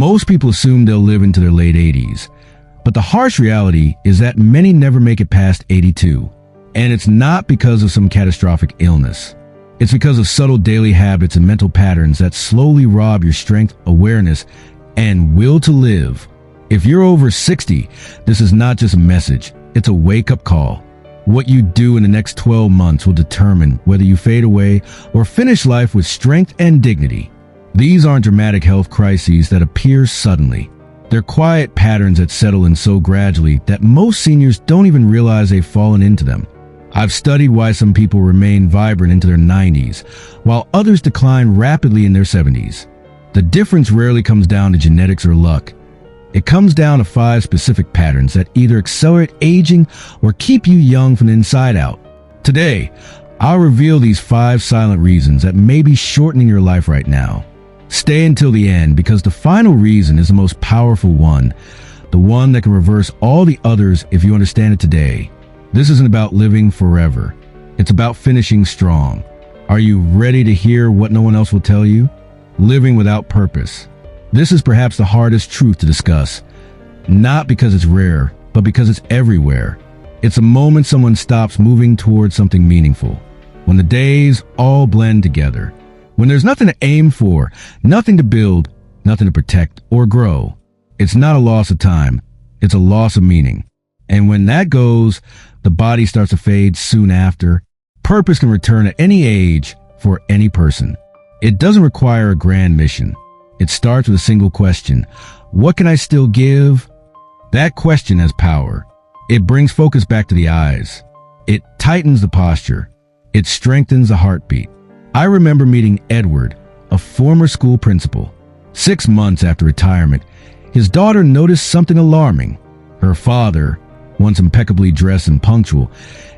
Most people assume they'll live into their late 80s, but the harsh reality is that many never make it past 82. And it's not because of some catastrophic illness. It's because of subtle daily habits and mental patterns that slowly rob your strength, awareness, and will to live. If you're over 60, this is not just a message, it's a wake-up call. What you do in the next 12 months will determine whether you fade away or finish life with strength and dignity. These aren't dramatic health crises that appear suddenly. They're quiet patterns that settle in so gradually that most seniors don't even realize they've fallen into them. I've studied why some people remain vibrant into their 90s, while others decline rapidly in their 70s. The difference rarely comes down to genetics or luck. It comes down to 5 specific patterns that either accelerate aging or keep you young from the inside out. Today, I'll reveal these 5 silent reasons that may be shortening your life right now. Stay until the end because the final reason is the most powerful one, the one that can reverse all the others if you understand it today. This isn't about living forever. It's about finishing strong. Are you ready to hear what no one else will tell you? Living without purpose. This is perhaps the hardest truth to discuss. Not because it's rare, but because it's everywhere. It's a moment someone stops moving towards something meaningful. When the days all blend together. When there's nothing to aim for, nothing to build, nothing to protect or grow. It's not a loss of time. It's a loss of meaning. And when that goes, the body starts to fade soon after. Purpose can return at any age for any person. It doesn't require a grand mission. It starts with a single question. What can I still give? That question has power. It brings focus back to the eyes. It tightens the posture. It strengthens the heartbeat. I remember meeting Edward, a former school principal. 6 months after retirement, his daughter noticed something alarming. Her father, once impeccably dressed and punctual,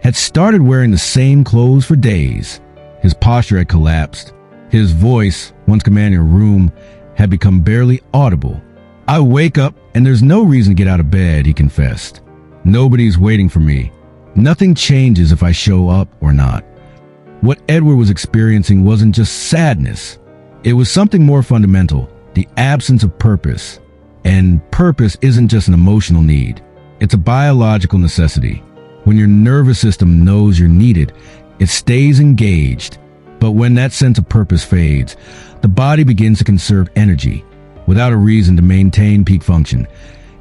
had started wearing the same clothes for days. His posture had collapsed. His voice, once commanding a room, had become barely audible. I wake up and there's no reason to get out of bed, he confessed. Nobody's waiting for me. Nothing changes if I show up or not. What Edward was experiencing wasn't just sadness. It was something more fundamental, the absence of purpose. And purpose isn't just an emotional need. It's a biological necessity. When your nervous system knows you're needed, it stays engaged. But when that sense of purpose fades, the body begins to conserve energy. Without a reason to maintain peak function,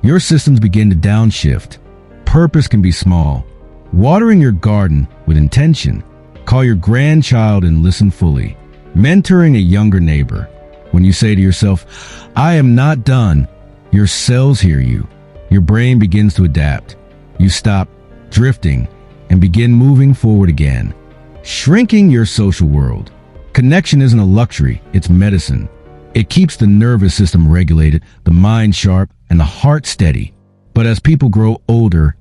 your systems begin to downshift. Purpose can be small. Watering your garden with intention. Call your grandchild and listen fully. Mentoring a younger neighbor. When you say to yourself, I am not done, your cells hear you. Your brain begins to adapt. You stop drifting and begin moving forward again. Shrinking your social world. Connection isn't a luxury, it's medicine. It keeps the nervous system regulated, the mind sharp, and the heart steady. But as people grow older,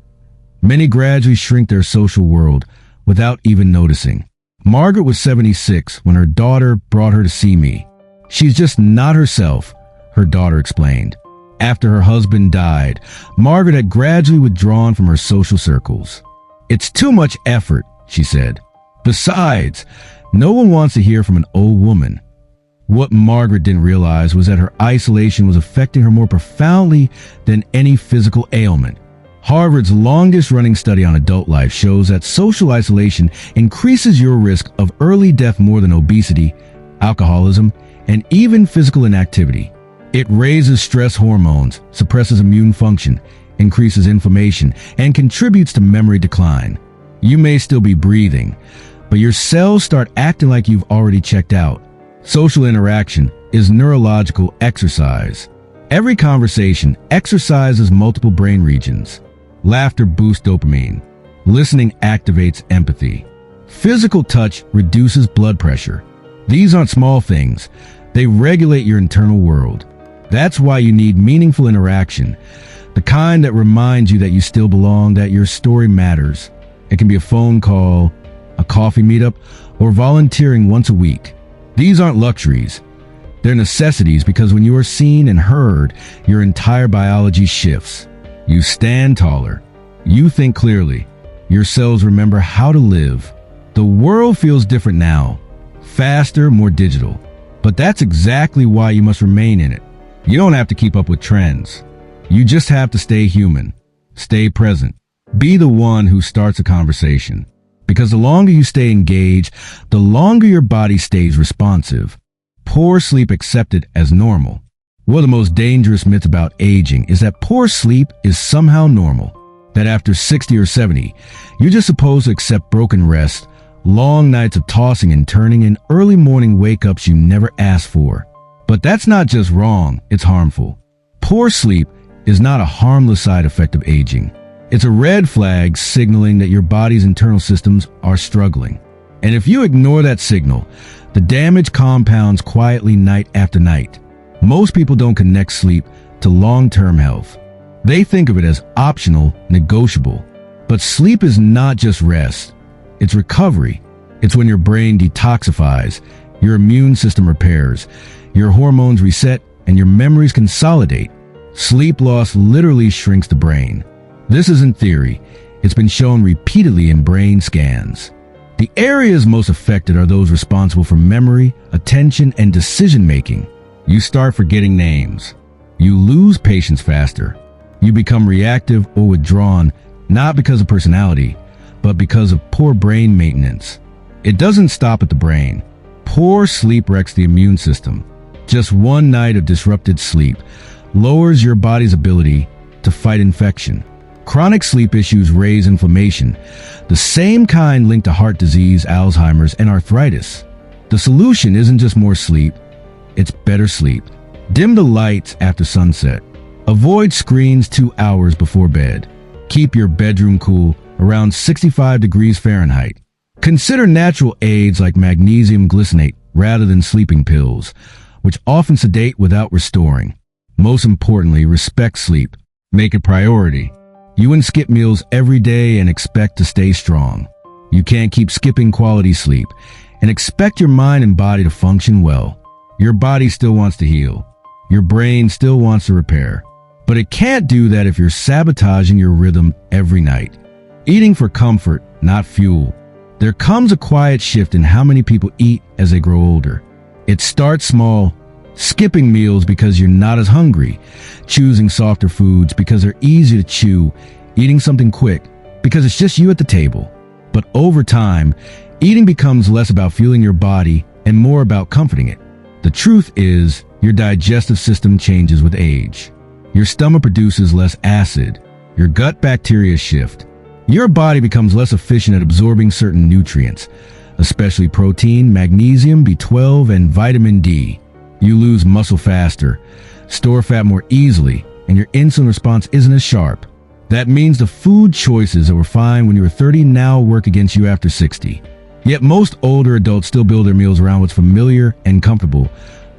many gradually shrink their social world without even noticing. Margaret was 76 when her daughter brought her to see me. She's just not herself, her daughter explained. After her husband died, Margaret had gradually withdrawn from her social circles. It's too much effort, she said. Besides, no one wants to hear from an old woman. What Margaret didn't realize was that her isolation was affecting her more profoundly than any physical ailment. Harvard's longest-running study on adult life shows that social isolation increases your risk of early death more than obesity, alcoholism, and even physical inactivity. It raises stress hormones, suppresses immune function, increases inflammation, and contributes to memory decline. You may still be breathing, but your cells start acting like you've already checked out. Social interaction is neurological exercise. Every conversation exercises multiple brain regions. Laughter boosts dopamine. Listening activates empathy. Physical touch reduces blood pressure. These aren't small things. They regulate your internal world. That's why you need meaningful interaction. The kind that reminds you that you still belong, that your story matters. It can be a phone call, a coffee meetup, or volunteering once a week. These aren't luxuries. They're necessities because when you are seen and heard, your entire biology shifts. You stand taller. You think clearly. Your cells remember how to live. The world feels different now. Faster, more digital. But that's exactly why you must remain in it. You don't have to keep up with trends. You just have to stay human, stay present, be the one who starts a conversation. Because the longer you stay engaged, the longer your body stays responsive. Poor sleep accepted as normal. One of the most dangerous myths about aging is that poor sleep is somehow normal. That after 60 or 70, you're just supposed to accept broken rest, long nights of tossing and turning, and early morning wake-ups you never asked for. But that's not just wrong, it's harmful. Poor sleep is not a harmless side effect of aging. It's a red flag signaling that your body's internal systems are struggling. And if you ignore that signal, the damage compounds quietly night after night. Most people don't connect sleep to long-term health. They think of it as optional, negotiable. But sleep is not just rest. It's recovery. It's when your brain detoxifies, your immune system repairs, your hormones reset, and your memories consolidate. Sleep loss literally shrinks the brain. This isn't theory. It's been shown repeatedly in brain scans. The areas most affected are those responsible for memory, attention, and decision-making. You start forgetting names. You lose patience faster. You become reactive or withdrawn, not because of personality, but because of poor brain maintenance. It doesn't stop at the brain. Poor sleep wrecks the immune system. Just one night of disrupted sleep lowers your body's ability to fight infection. Chronic sleep issues raise inflammation, the same kind linked to heart disease, Alzheimer's, and arthritis. The solution isn't just more sleep, it's better sleep. Dim the lights after sunset. Avoid screens 2 hours before bed. Keep your bedroom cool, around 65 degrees Fahrenheit. Consider natural aids like magnesium glycinate rather than sleeping pills, which often sedate without restoring. Most importantly, respect sleep. Make it a priority. You wouldn't skip meals every day and expect to stay strong. You can't keep skipping quality sleep and expect your mind and body to function well. Your body still wants to heal. Your brain still wants to repair. But it can't do that if you're sabotaging your rhythm every night. Eating for comfort, not fuel. There comes a quiet shift in how many people eat as they grow older. It starts small, skipping meals because you're not as hungry, choosing softer foods because they're easy to chew, eating something quick because it's just you at the table. But over time, eating becomes less about fueling your body and more about comforting it. The truth is, your digestive system changes with age. Your stomach produces less acid. Your gut bacteria shift. Your body becomes less efficient at absorbing certain nutrients, especially protein, magnesium, B12, and vitamin D. You lose muscle faster, store fat more easily, and your insulin response isn't as sharp. That means the food choices that were fine when you were 30 now work against you after 60. Yet most older adults still build their meals around what's familiar and comfortable.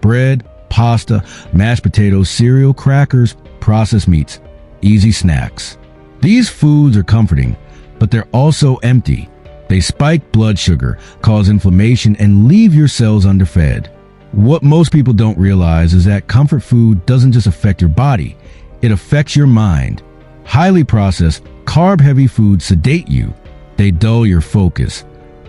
Bread, pasta, mashed potatoes, cereal, crackers, processed meats, easy snacks. These foods are comforting, but they're also empty. They spike blood sugar, cause inflammation, and leave your cells underfed. What most people don't realize is that comfort food doesn't just affect your body, it affects your mind. Highly processed, carb-heavy foods sedate you. They dull your focus,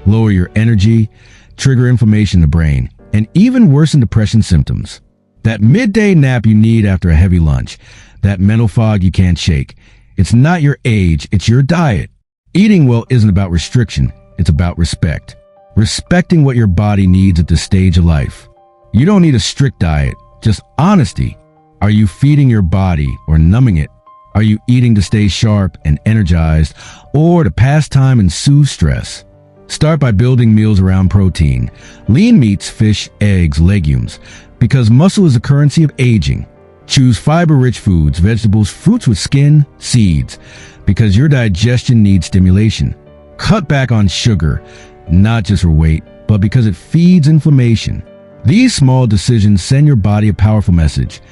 lower your energy, trigger inflammation in the brain, and even worsen depression symptoms. That midday nap you need after a heavy lunch, that mental fog you can't shake. It's not your age, it's your diet. Eating well isn't about restriction, it's about respect. Respecting what your body needs at this stage of life. You don't need a strict diet, just honesty. Are you feeding your body or numbing it? Are you eating to stay sharp and energized or to pass time and soothe stress? Start by building meals around protein, lean meats, fish, eggs, legumes, because muscle is the currency of aging. Choose fiber-rich foods, vegetables, fruits with skin, seeds, because your digestion needs stimulation. Cut back on sugar, not just for weight, but because it feeds inflammation. These small decisions send your body a powerful message.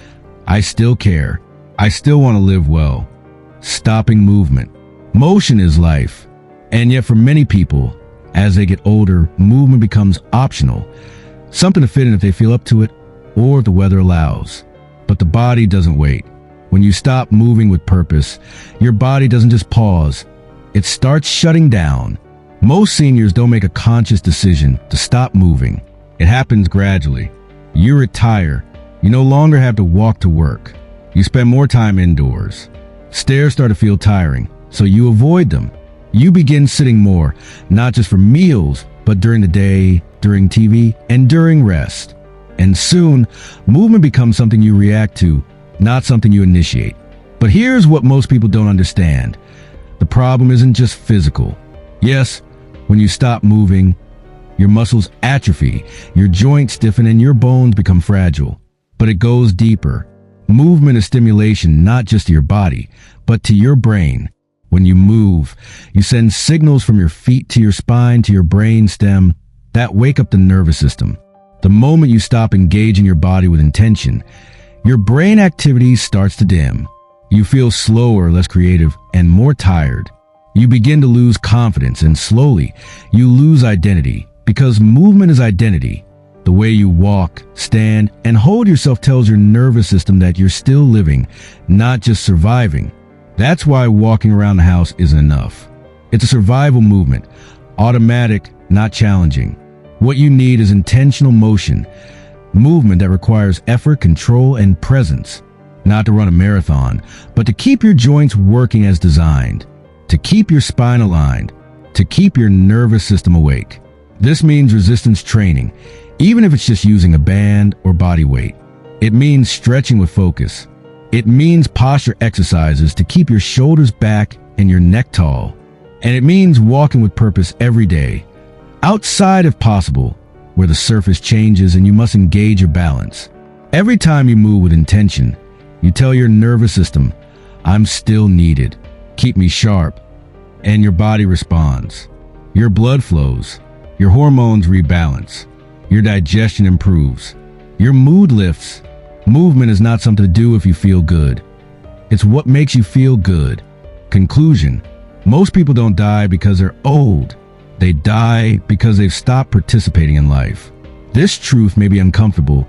I still care. I still want to live well. Stopping movement. Motion is life. And yet for many people, as they get older, movement becomes optional. Something to fit in if they feel up to it or if the weather allows. But the body doesn't wait. When you stop moving with purpose, your body doesn't just pause. It starts shutting down. Most seniors don't make a conscious decision to stop moving. It happens gradually. You retire, You no longer have to walk to work. You spend more time indoors. Stairs start to feel tiring, so you avoid them. You begin sitting more, not just for meals, but during the day, during TV, and during rest. And soon, movement becomes something you react to, not something you initiate. But here's what most people don't understand. The problem isn't just physical. Yes, when you stop moving, your muscles atrophy, your joints stiffen, and your bones become fragile. But it goes deeper. Movement is stimulation not just to your body, but to your brain. When you move, you send signals from your feet to your spine to your brain stem that wake up the nervous system. The moment you stop engaging your body with intention, your brain activity starts to dim. You feel slower, less creative, and more tired. You begin to lose confidence, and slowly, you lose identity, because movement is identity. The way you walk, stand, and hold yourself tells your nervous system that you're still living, not just surviving. That's why walking around the house isn't enough. It's a survival movement, automatic, not challenging. What you need is intentional motion, movement that requires effort, control, and presence. Not to run a marathon, but to keep your joints working as designed, to keep your spine aligned, to keep your nervous system awake. This means resistance training, even if it's just using a band or body weight. It means stretching with focus. It means posture exercises to keep your shoulders back and your neck tall. And it means walking with purpose every day, outside if possible, where the surface changes and you must engage your balance. Every time you move with intention, you tell your nervous system, I'm still needed. Keep me sharp. And your body responds. Your blood flows. Your hormones rebalance. Your digestion improves. Your mood lifts. Movement is not something to do if you feel good. It's what makes you feel good. Conclusion. Most people don't die because they're old. They die because they've stopped participating in life. This truth may be uncomfortable,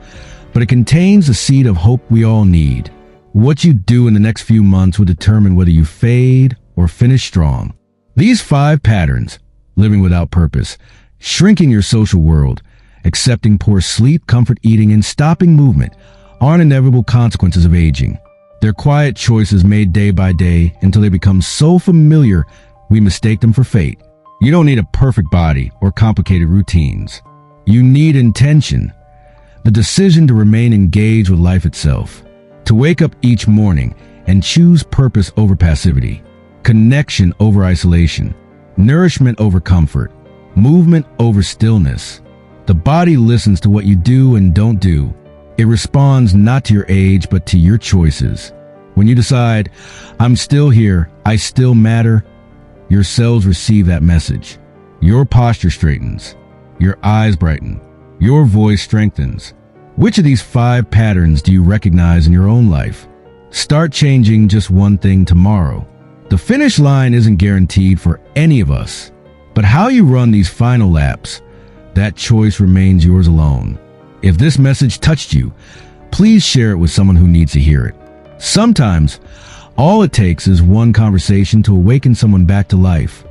but it contains the seed of hope we all need. What you do in the next few months will determine whether you fade or finish strong. These 5 patterns, living without purpose, shrinking your social world, accepting poor sleep, comfort eating, and stopping movement, aren't inevitable consequences of aging. They're quiet choices made day by day until they become so familiar we mistake them for fate. You don't need a perfect body or complicated routines. You need intention, the decision to remain engaged with life itself, to wake up each morning and choose purpose over passivity, connection over isolation, nourishment over comfort, movement over stillness. The body listens to what you do and don't do. It responds not to your age, but to your choices. When you decide, I'm still here, I still matter, your cells receive that message. Your posture straightens. Your eyes brighten. Your voice strengthens. Which of these 5 patterns do you recognize in your own life? Start changing just one thing tomorrow. The finish line isn't guaranteed for any of us, but how you run these final laps, that choice remains yours alone. If this message touched you, please share it with someone who needs to hear it. Sometimes, all it takes is one conversation to awaken someone back to life.